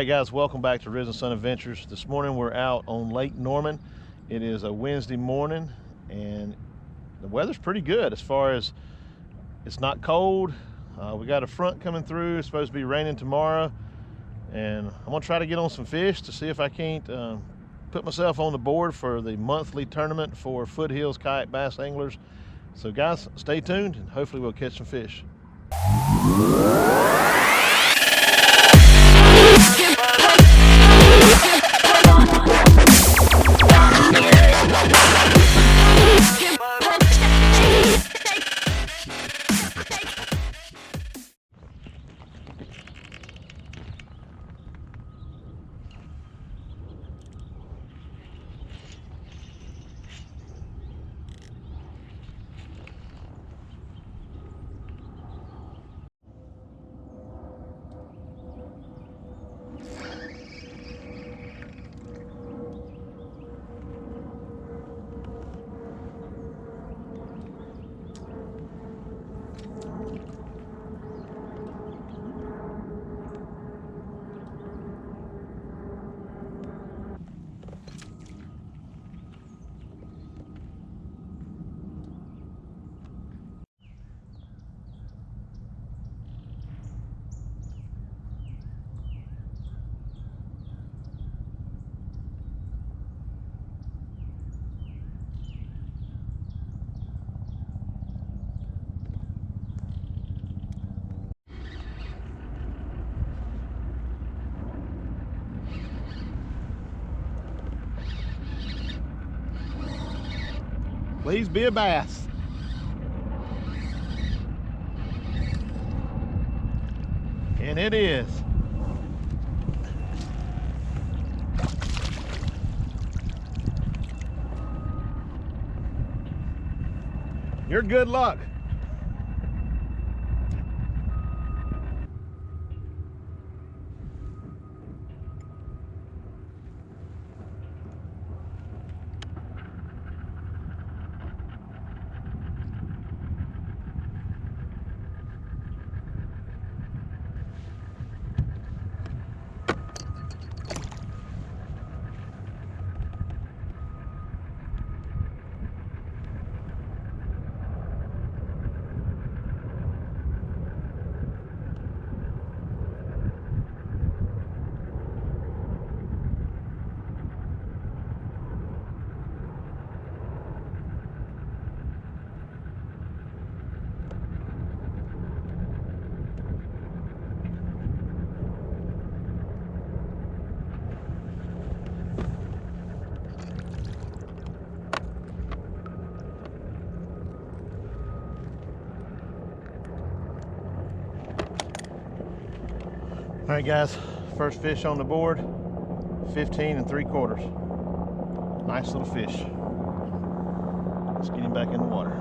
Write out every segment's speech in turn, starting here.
Hey guys, welcome back to Risen Sun Adventures. This morning we're out on Lake Norman. It is a Wednesday morning and the weather's pretty good as far as it's not cold. We got a front coming through. It's supposed to be raining tomorrow, and I'm gonna try to get on some fish to see if I can't put myself on the board for the monthly tournament for FootHills Kayak bass anglers. So guys, stay tuned and hopefully we'll catch some fish. Please be a bass. And it is. Your good luck. All right guys, first fish on the board, 15 3/4. Nice little fish. Let's get him back in the water.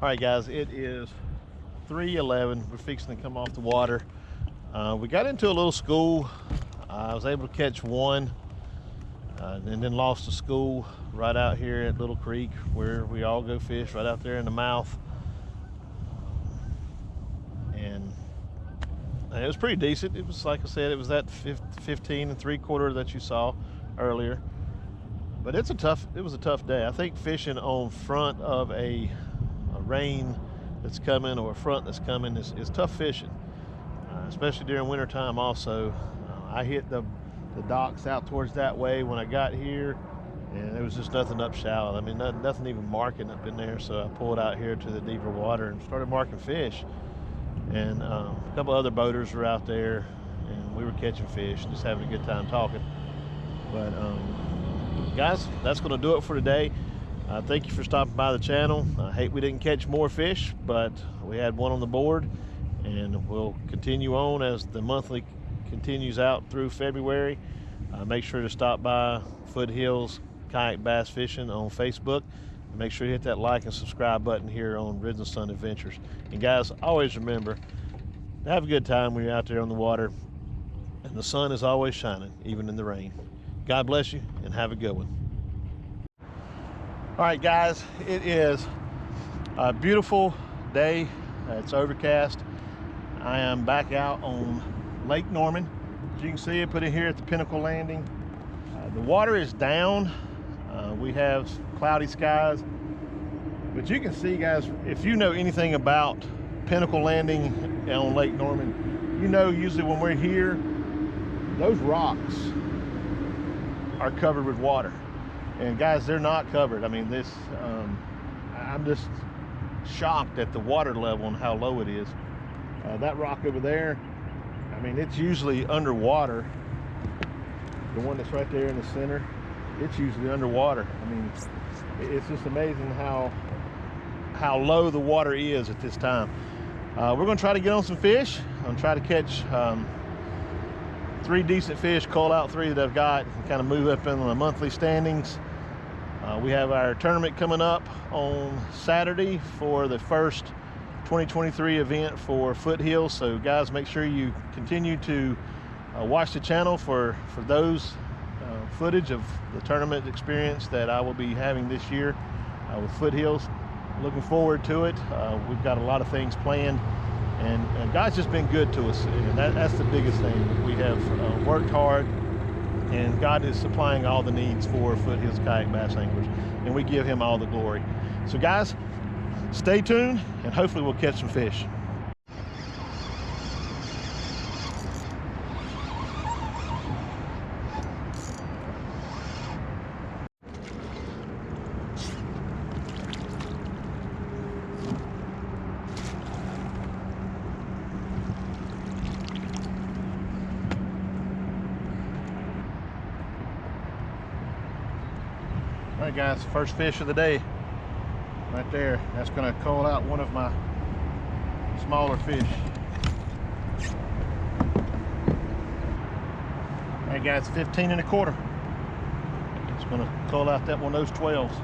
All right guys, it is 3:11. We're fixing to come off the water. We got into a little school. I was able to catch one and then lost a school right out here at Little Creek where we all go fish, right out there in the mouth. And it was pretty decent. It was, like I said, it was that 15 3/4 that you saw earlier. But it was a tough day. I think fishing on front of a rain that's coming or a front that's coming is tough fishing, especially during winter time. Also, I hit the docks out towards that way when I got here, and there was just nothing up shallow. I mean, nothing even marking up in there. So I pulled out here to the deeper water and started marking fish. And a couple other boaters were out there, and we were catching fish, just having a good time talking. But guys, that's going to do it for today. Thank you for stopping by the channel. I hate we didn't catch more fish, but we had one on the board, and we'll continue on as the monthly continues out through February. Make sure to stop by FootHills Kayak Bass Fishing on Facebook. And make sure you hit that like and subscribe button here on Ridge and Sun Adventures. And guys, always remember to have a good time when you're out there on the water. And the sun is always shining, even in the rain. God bless you, and have a good one. All right, guys, it is a beautiful day. It's overcast. I am back out on Lake Norman. As you can see, I put it here at the Pinnacle Landing. The water is down. We have cloudy skies. But you can see, guys, if you know anything about Pinnacle Landing on Lake Norman, you know usually when we're here, those rocks are covered with water. And guys, they're not covered. I mean, this, I'm just shocked at the water level and how low it is. That rock over there, I mean, it's usually underwater. The one that's right there in the center, it's usually underwater. I mean, it's just amazing how low the water is at this time. We're gonna try to get on some fish. I'm gonna try to catch 3 decent fish, call out 3 that I've got, and kind of move up in the monthly standings. We have our tournament coming up on Saturday for the first 2023 event for FootHills. So guys, make sure you continue to watch the channel for those footage of the tournament experience that I will be having this year with FootHills. Looking forward to it. We've got a lot of things planned. And God's just been good to us, and that's the biggest thing. We have worked hard, and God is supplying all the needs for FootHills Kayak Bass Anglers, and we give him all the glory. So guys, stay tuned, and hopefully we'll catch some fish. All right, guys, first fish of the day right there. That's going to call out one of my smaller fish. All right, guys, 15 1/4. It's going to call out that one of those 12s.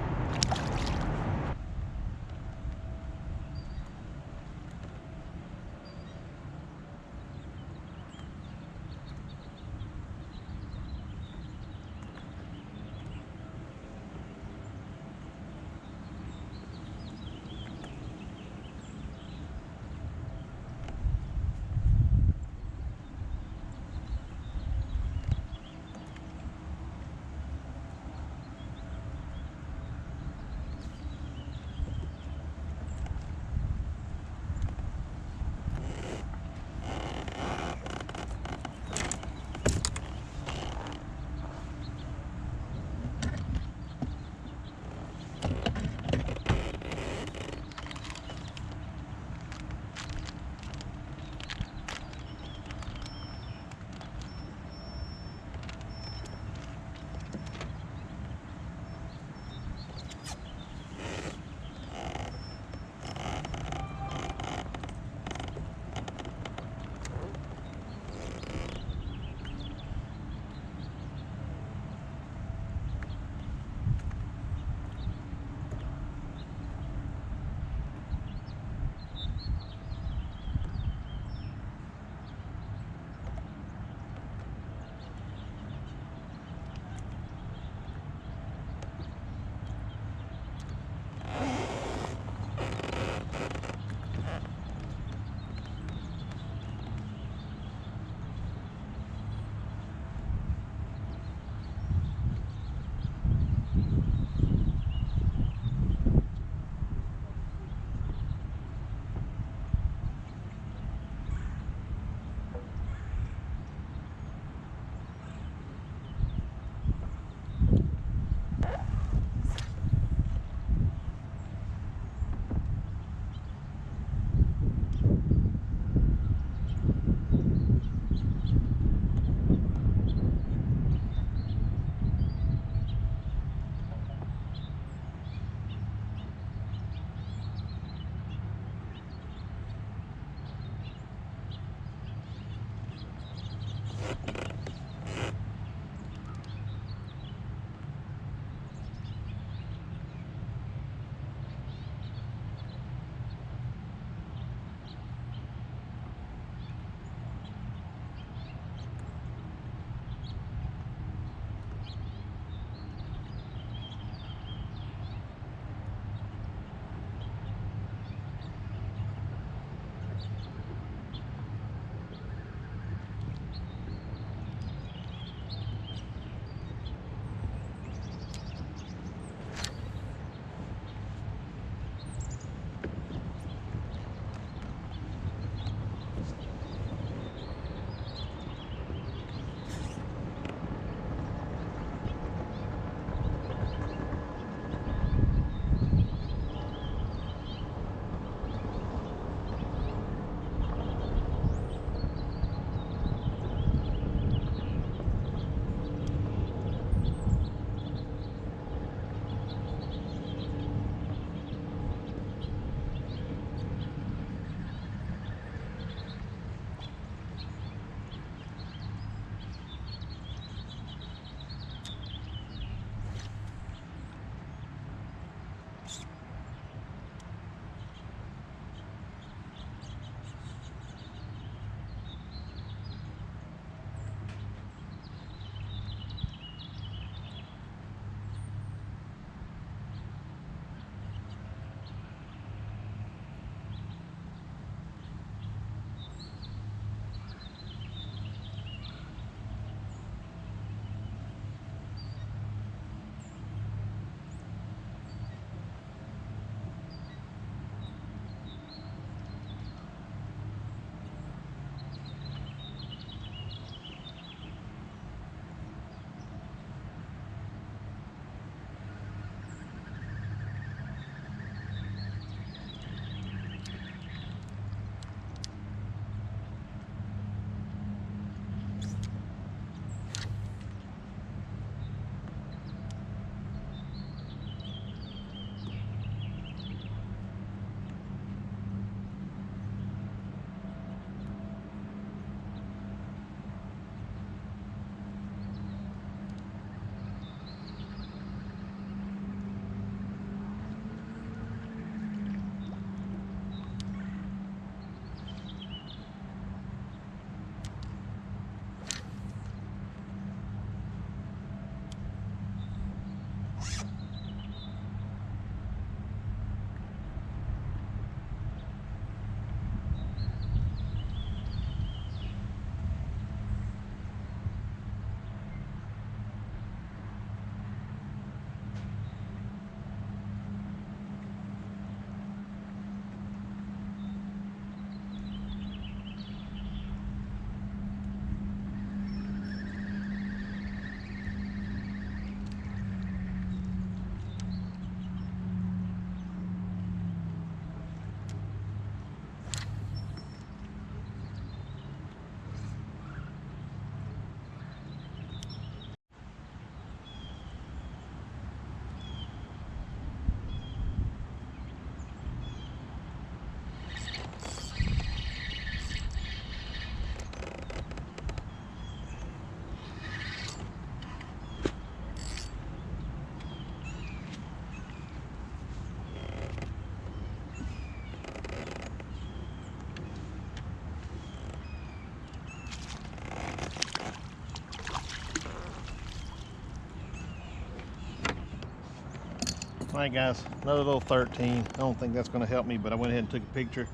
All right, guys, another little 13. I don't think that's going to help me, but I went ahead and took a picture.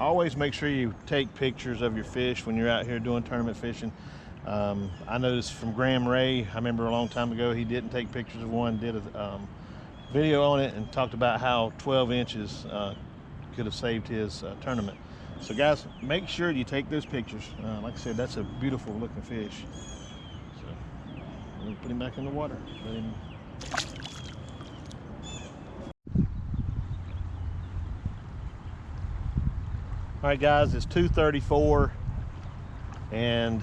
Always make sure you take pictures of your fish when you're out here doing tournament fishing. I noticed from Graham Ray, I remember a long time ago, he didn't take pictures of one, did a video on it and talked about how 12 inches could have saved his tournament. So guys, make sure you take those pictures. Like I said, that's a beautiful looking fish. So I'm gonna put him back in the water. Let him... All right, guys, it's 2:34, and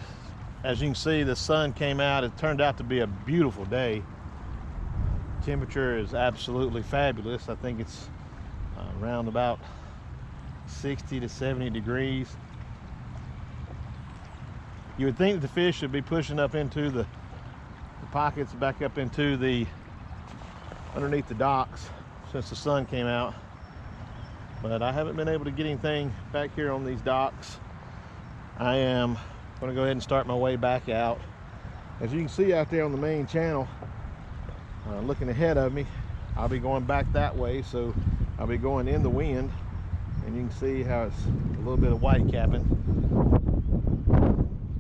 as you can see, the sun came out. It turned out to be a beautiful day. Temperature is absolutely fabulous. I think it's around about 60 to 70 degrees. You would think the fish should be pushing up into the pockets, back up into the underneath the docks since the sun came out. But I haven't been able to get anything back here on these docks. I am going to go ahead and start my way back out. As you can see out there on the main channel, looking ahead of me, I'll be going back that way, so I'll be going in the wind, and you can see how it's a little bit of white capping.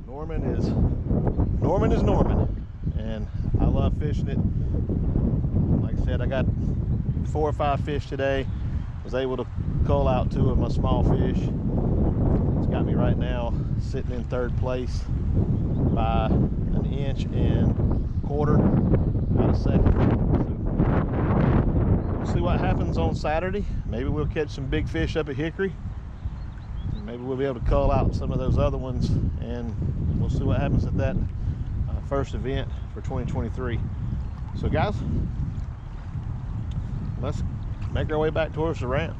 Norman is Norman, and I love fishing it. Like I said, I got 4 or 5 fish today. Was able to cull out 2 of my small fish. It's got me right now sitting in 3rd place by 1.25 inches out of 2nd. So we'll see what happens on Saturday. Maybe we'll catch some big fish up at Hickory. Maybe we'll be able to cull out some of those other ones, and we'll see what happens at that first event for 2023. So guys, let's make our way back towards the ramp.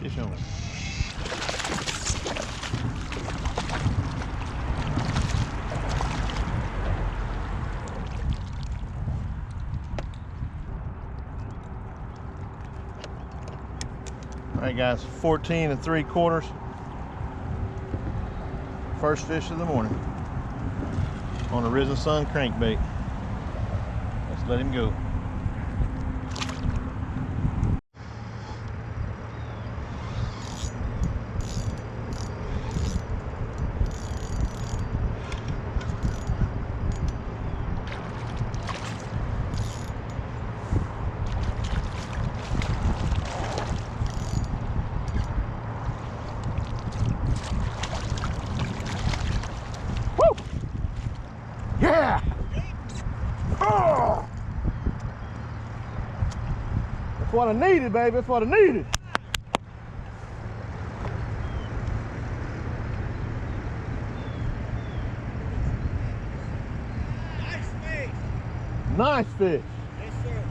Fish on. All right, guys, 14 3/4. First fish of the morning on a Risen Sun crankbait. Let's let him go. Oh! That's what I needed, baby. That's what I needed. Nice fish. Nice fish. Yes, sir.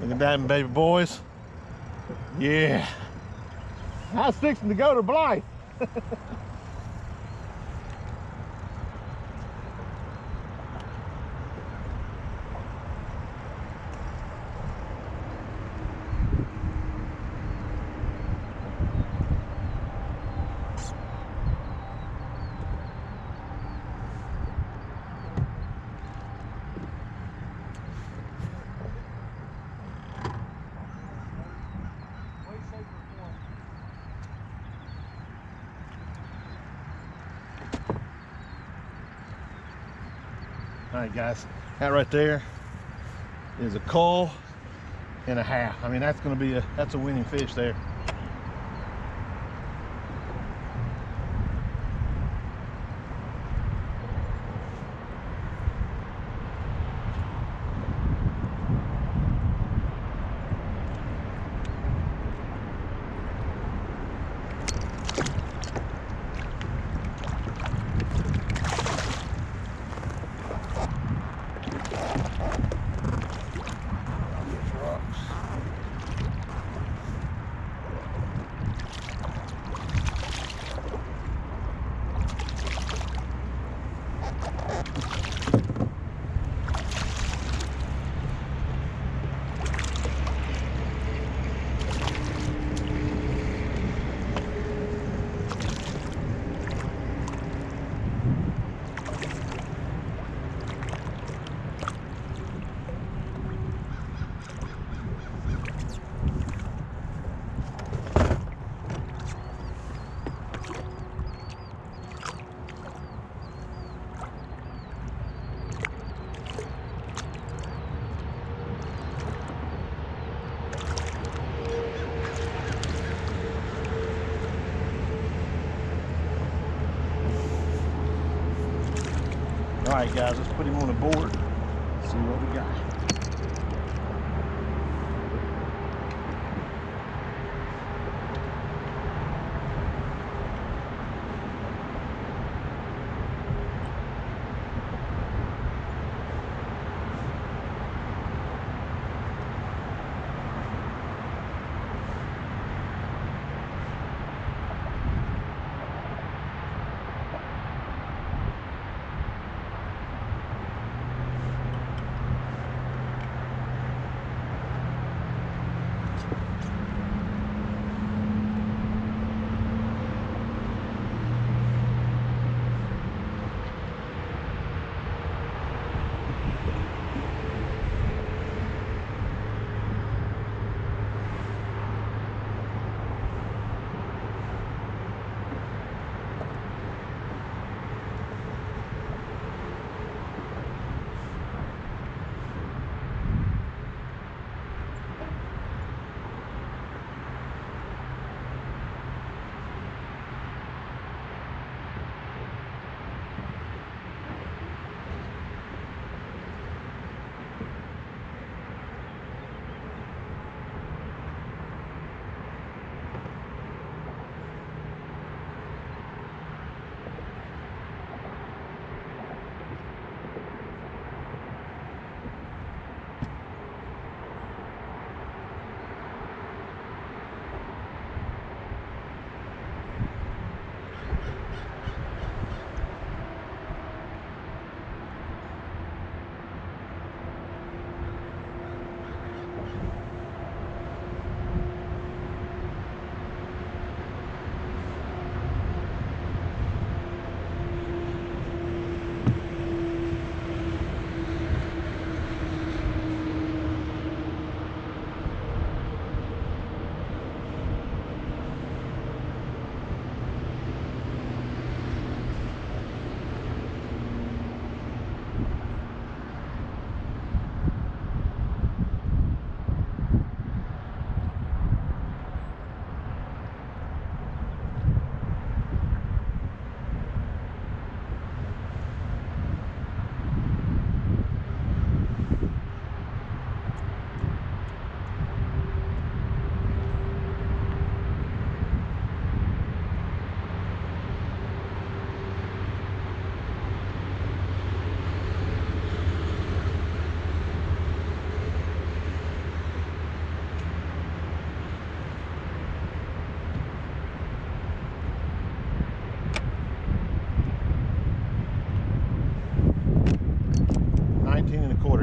Look at that, baby boys. Yeah. I was fixing to go to Blythe. All right, guys, that right there is a cull and a half. I mean, that's going to be that's a winning fish there. All right, guys, let's put him on the board. See what we got.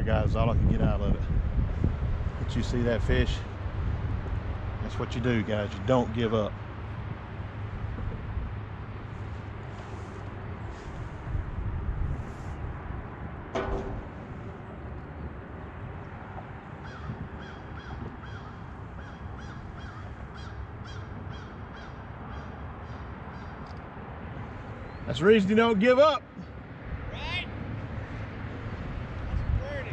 water, guys, is all I can get out of it. But you see that fish? That's what you do, guys. You don't give up. That's the reason you don't give up. Right? That's pretty.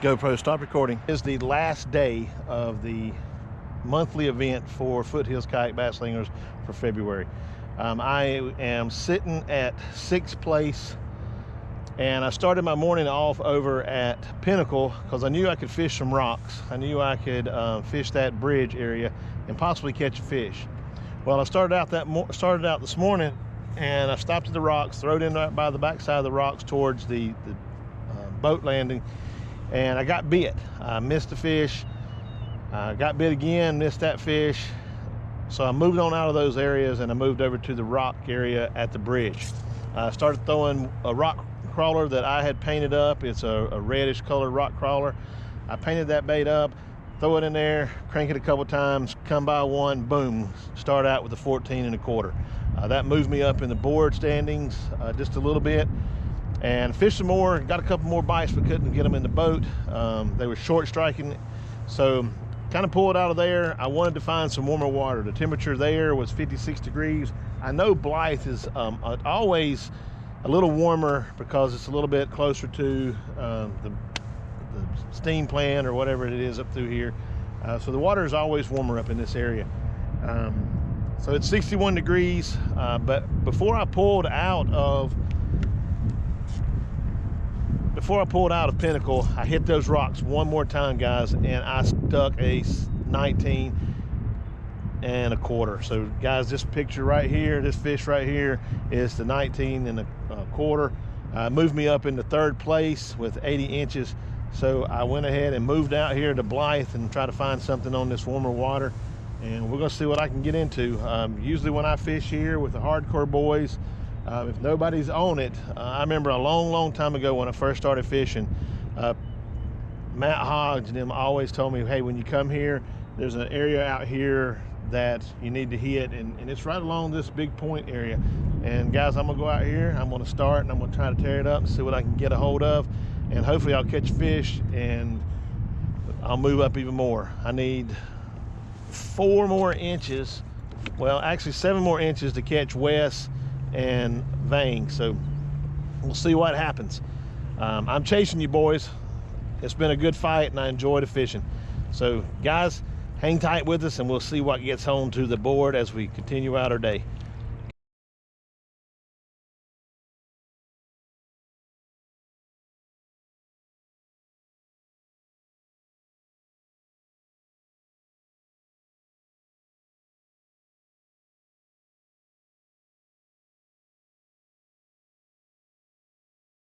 GoPro, stop recording. It is the last day of the monthly event for FootHills Kayak Bass Slingers for February. I am sitting at 6th place, and I started my morning off over at Pinnacle because I knew I could fish some rocks. I knew I could fish that bridge area and possibly catch a fish. Well, I started out this morning, and I stopped at the rocks, throwed in right by the backside of the rocks towards the boat landing, and I got bit. I missed the fish. I got bit again, missed that fish. So I moved on out of those areas and I moved over to the rock area at the bridge. I started throwing a rock crawler that I had painted up. It's a reddish colored rock crawler. I painted that bait up, throw it in there, crank it a couple times, come by one, boom, start out with a 14 1/4. That moved me up in the board standings just a little bit. And fished some more, got a couple more bites, but couldn't get them in the boat. They were short striking, so kind of pulled out of there. I wanted to find some warmer water. The temperature there was 56 degrees. I know Blythe is always a little warmer because it's a little bit closer to the steam plant or whatever it is up through here. So the water is always warmer up in this area. So it's 61 degrees, but before I pulled out of Pinnacle, I hit those rocks one more time, guys, and I stuck a 19 1/4. So guys, this picture right here, this fish right here is the 19 1/4. Moved me up into 3rd place with 80 inches. So I went ahead and moved out here to Blythe and try to find something on this warmer water, and we're gonna see what I can get into. Usually when I fish here with the hardcore boys, if nobody's on it, I remember a long time ago when I first started fishing, Matt Hodge and them always told me, hey, when you come here, there's an area out here that you need to hit, and it's right along this big point area. And guys, I'm gonna go out here, I'm gonna start, and I'm gonna try to tear it up and see what I can get a hold of, and hopefully I'll catch a fish and I'll move up even more. I need 4 more inches, well, actually 7 more inches to catch Wes and Vang. So we'll see what happens. I'm chasing you boys. It's been a good fight and I enjoy the fishing. So guys, hang tight with us and we'll see what gets home to the board as we continue out our day.